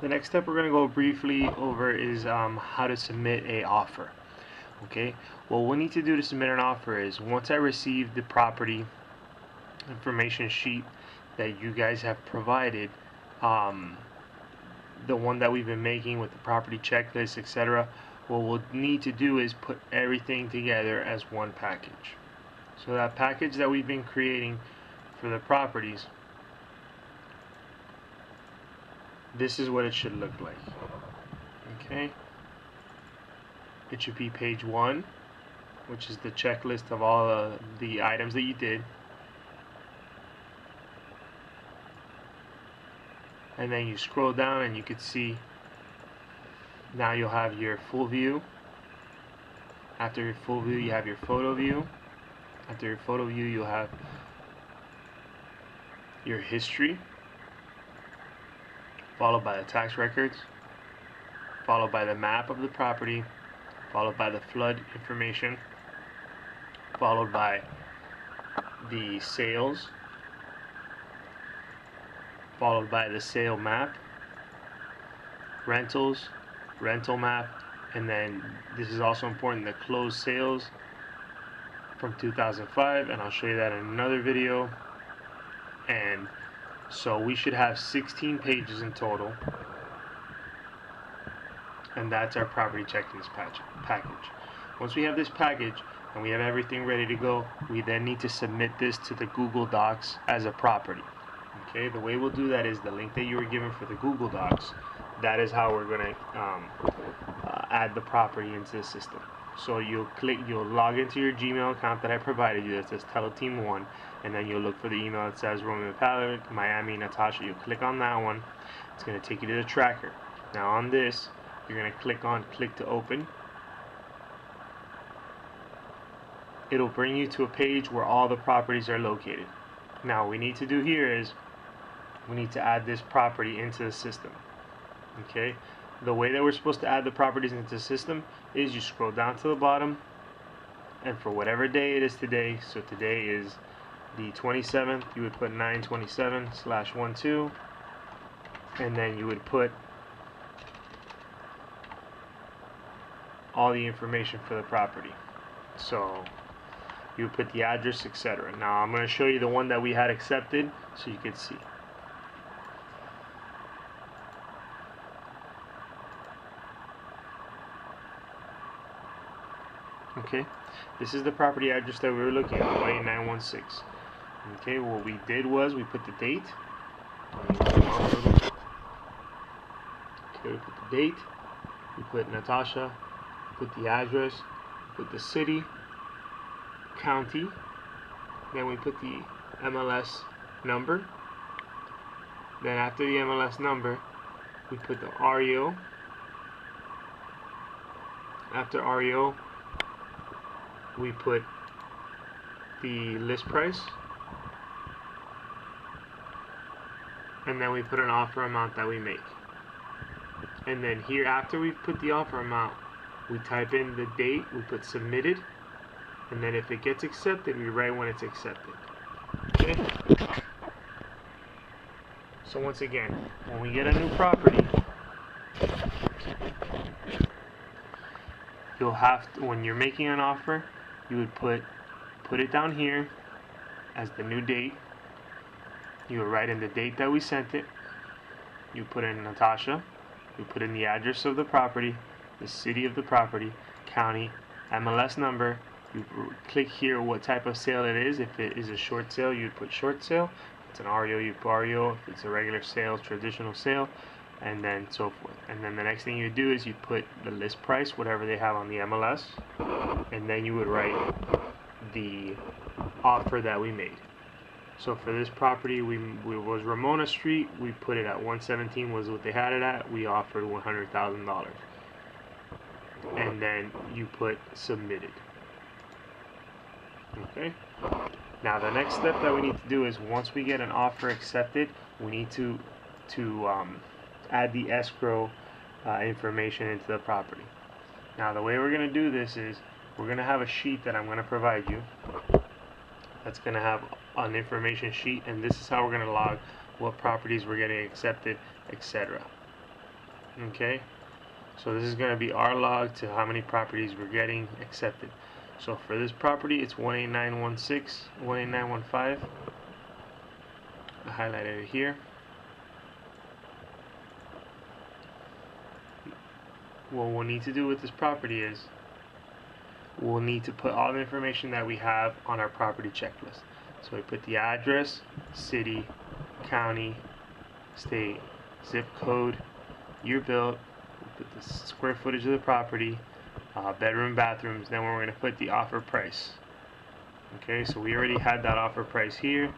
The next step we're going to go briefly over is how to submit a offer. Okay, what we need to do to submit an offer is, once I receive the property information sheet that you guys have provided, the one that we've been making with the property checklist, etc., what we'll need to do is put everything together as one package. So that package that we've been creating for the properties, this is what it should look like. Okay, it should be page 1, which is the checklist of all the items that you did, and then you scroll down and you can see now you'll have your full view. After your full view, you have your photo view. After your photo view, you'll have your history, followed by the tax records, followed by the map of the property, followed by the flood information, followed by the sales, followed by the sale map, rentals, rental map, and then this is also important, the closed sales from 2005, and I'll show you that in another video. And so we should have 16 pages in total, and that's our property checklist package. Once we have this package and we have everything ready to go, we then need to submit this to the Google Docs as a property. Okay, the way we'll do that is the link that you were given for the Google Docs. That is how we're going to add the property into the system. So you'll log into your Gmail account that I provided you that says Teleteam1, and then you'll look for the email that says Roman Palic, Miami, Natasha. You'll click on that one. It's going to take you to the tracker. Now on this, you're going to click on click to open. It'll bring you to a page where all the properties are located. Now what we need to do here is we need to add this property into the system. Okay, the way that we're supposed to add the properties into the system is you scroll down to the bottom, and for whatever day it is today, so today is the 27th, you would put 9/27/12, and then you would put all the information for the property. So you would put the address, etc. Now I'm going to show you the one that we had accepted so you can see. Okay, this is the property address that we were looking at, 18916. Okay, what we did was we put the date. Okay, we put the date, we put Natasha, put the address, put the city, county, then we put the MLS number. Then after the MLS number, we put the REO. After REO, we put the list price, and then we put an offer amount that we make. And then here, after we put the offer amount, we type in the date, we put submitted, and then if it gets accepted, we write when it's accepted. Okay? So once again, when we get a new property, you'll have to, when you're making an offer, you would put it down here as the new date. You would write in the date that we sent it. You put in Natasha. You put in the address of the property, the city of the property, county, MLS number. You click here what type of sale it is. If it is a short sale, you'd put short sale. If it's an REO, you put REO. If it's a regular sale, traditional sale, and then so forth. And then the next thing you do is you put the list price, whatever they have on the MLS, and then you would write the offer that we made. So for this property, we was Ramona Street. We put it at 117 was what they had it at. We offered $100,000, and then you put submitted. Okay. Now the next step that we need to do is, once we get an offer accepted, we need to add the escrow information into the property. Now the way we're going to do this is we're going to have a sheet that I'm going to provide you that's going to have an information sheet, and this is how we're going to log what properties we're getting accepted, etc. Okay, so this is going to be our log to how many properties we're getting accepted. So for this property, it's 18916, 18915. I highlighted it here. What we'll need to do with this property is we'll need to put all the information that we have on our property checklist. So we put the address, city, county, state, zip code, year built, we put the square footage of the property, bedroom, bathrooms, then we're going to put the offer price. Okay, so we already had that offer price here.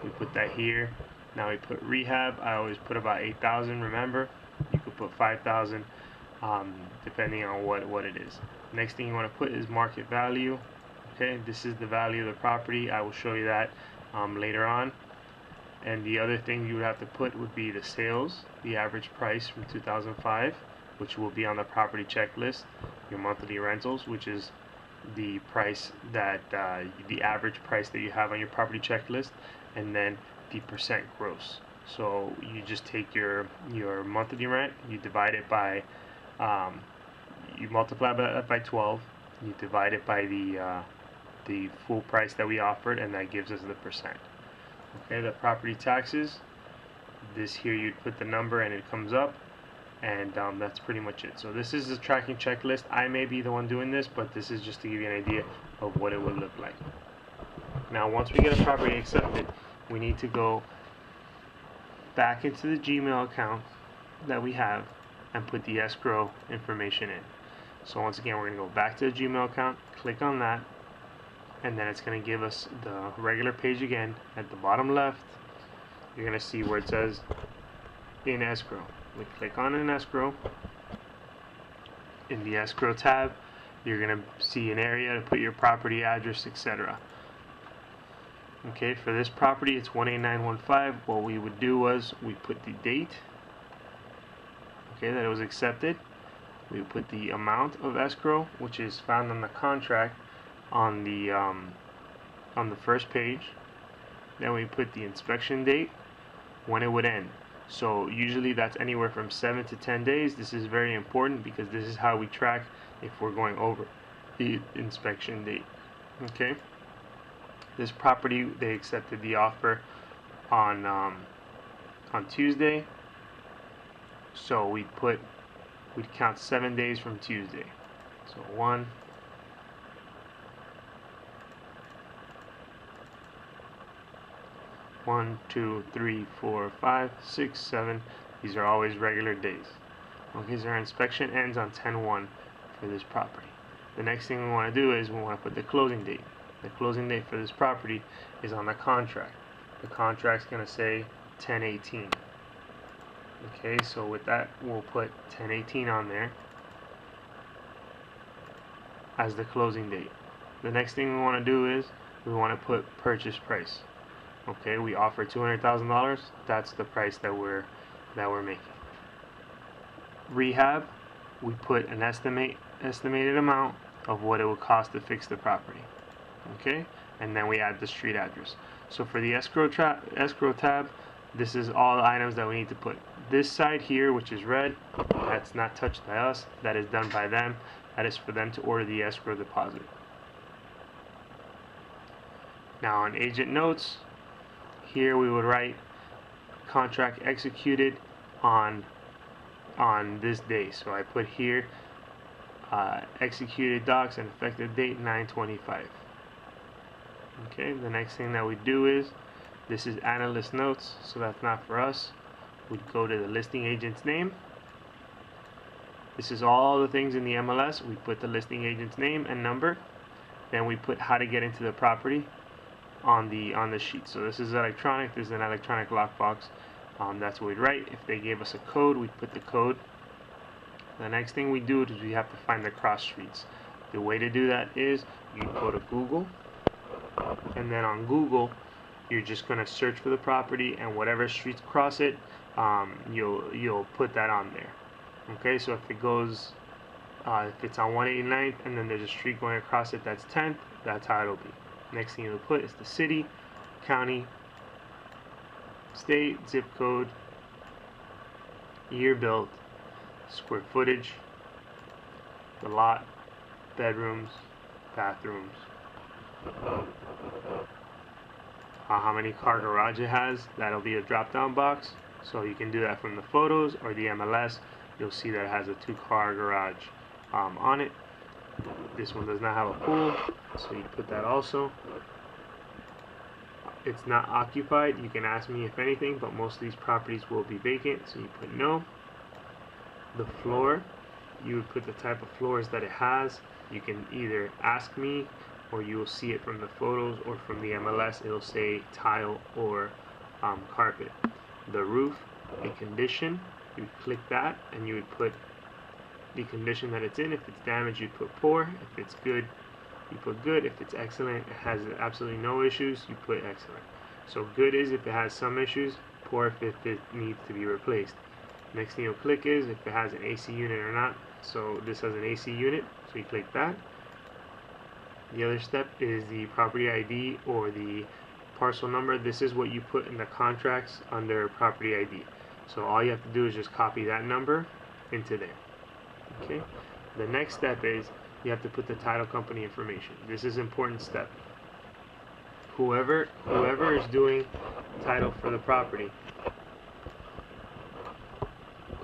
We put that here. Now we put rehab. I always put about 8,000. Remember, you could put 5,000, depending on what it is. Next thing you want to put is market value. Okay, this is the value of the property. I will show you that later on. And the other thing you would have to put would be the sales, the average price from 2005, which will be on the property checklist. Your monthly rentals, which is the price that the average price that you have on your property checklist, and then the percent gross. So you just take your monthly rent, you divide it by you multiply that by 12, you divide it by the full price that we offered, and that gives us the percent. Okay, the property taxes, this here you'd put the number and it comes up, and that's pretty much it. So this is the tracking checklist. I may be the one doing this, but this is just to give you an idea of what it would look like. Now once we get a property accepted, we need to go back into the Gmail account that we have and put the escrow information in. So once again, we're going to go back to the Gmail account, click on that, and then it's going to give us the regular page again. At the bottom left, you're going to see where it says in escrow. We click on in escrow. In the escrow tab, you're going to see an area to put your property address, etc. Okay, for this property it's 18915. What we would do was we put the date, okay, that it was accepted. We put the amount of escrow, which is found on the contract on the first page. Then we put the inspection date, when it would end. So usually that's anywhere from 7 to 10 days. This is very important because this is how we track if we're going over the inspection date. Okay. This property, they accepted the offer on Tuesday. So we'd count 7 days from Tuesday. So 1, 1, 2, 3, 4, 5, 6, 7. These are always regular days. Okay, so our inspection ends on 10/1 for this property. The next thing we want to do is we want to put the closing date. The closing date for this property is on the contract. The contract's going to say 10/18. Okay, so with that, we'll put 10/18 on there as the closing date. The next thing we want to do is we want to put purchase price. Okay, we offer $200,000. That's the price that we're making. Rehab, we put an estimated amount of what it would cost to fix the property. Okay, and then we add the street address. So for the escrow tab, this is all the items that we need to put. This side here, which is red, that's not touched by us. That is done by them. That is for them to order the escrow deposit. Now on agent notes, here we would write contract executed on this day. So I put here executed docs and effective date 9/25. Okay, the next thing that we do is, this is analyst notes, so that's not for us. We'd go to the listing agent's name. This is all the things in the MLS. We put the listing agent's name and number. Then we put how to get into the property on the sheet. So this is electronic. This is an electronic lockbox. That's what we'd write. If they gave us a code, we'd put the code. The next thing we do is we have to find the cross streets. The way to do that is you go to Google, and then on Google you're just going to search for the property, and whatever streets cross it, you'll put that on there. Okay, so if it goes if it's on 189th and then there's a street going across it that's 10th, that's how it'll be. Next thing you'll put is the city, county, state, zip code, year built, square footage, the lot, bedrooms, bathrooms, how many car garage it has. That'll be a drop down box, so you can do that from the photos or the MLS. You'll see that it has a 2-car garage on it. This one does not have a pool, so you put that also. It's not occupied. You can ask me if anything, but most of these properties will be vacant, so you put no. The floor, you would put the type of floors that it has. You can either ask me, or you will see it from the photos or from the MLS. It'll say tile or carpet. The roof, a condition, you would click that and you would put the condition that it's in. If it's damaged, you put poor. If it's good, you put good. If it's excellent, it has absolutely no issues, you put excellent. So good is if it has some issues, poor if it needs to be replaced. Next thing you'll click is if it has an AC unit or not. So this has an AC unit, so you click that. The other step is the property ID or the parcel number. This is what you put in the contracts under property ID. So all you have to do is just copy that number into there. Okay. The next step is you have to put the title company information. This is an important step. Whoever is doing title for the property,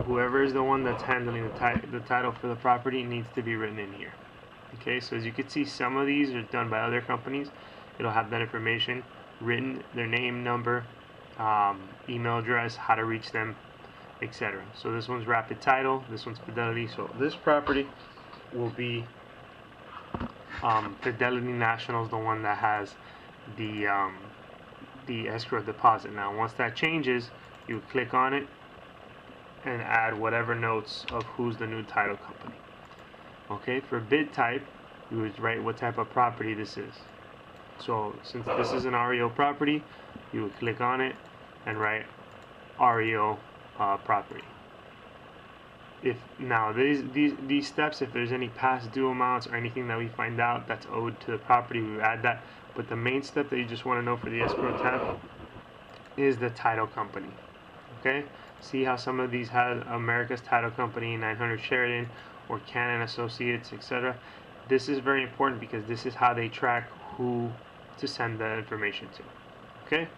whoever is the one that's handling the title for the property needs to be written in here. Okay, so as you can see, some of these are done by other companies. It'll have that information written, their name, number, email address, how to reach them, etc. So this one's Rapid Title, this one's Fidelity. So this property will be Fidelity National is the one that has the escrow deposit. Now once that changes, you click on it and add whatever notes of who's the new title company. Okay, for bid type, you would write what type of property this is. So since this is an REO property, you would click on it and write REO property. If now these steps, if there's any past due amounts or anything that we find out that's owed to the property, we would add that. But the main step that you just want to know for the escrow tab is the title company. Okay, see how some of these have America's Title Company, 900 Sheridan, or Cannon Associates, etc. This is very important because this is how they track who to send the information to. Okay,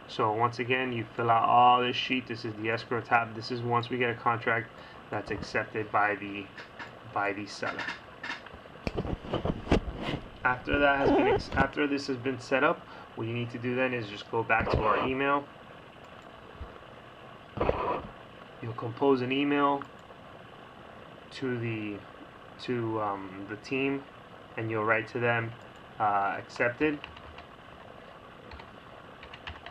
so once again, you fill out all this sheet. This is the escrow tab. This is once we get a contract that's accepted by the seller. After that has been after this has been set up, what you need to do then is just go back to our email. You'll compose an email to the team, and you'll write to them accepted,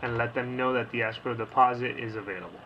and let them know that the escrow deposit is available.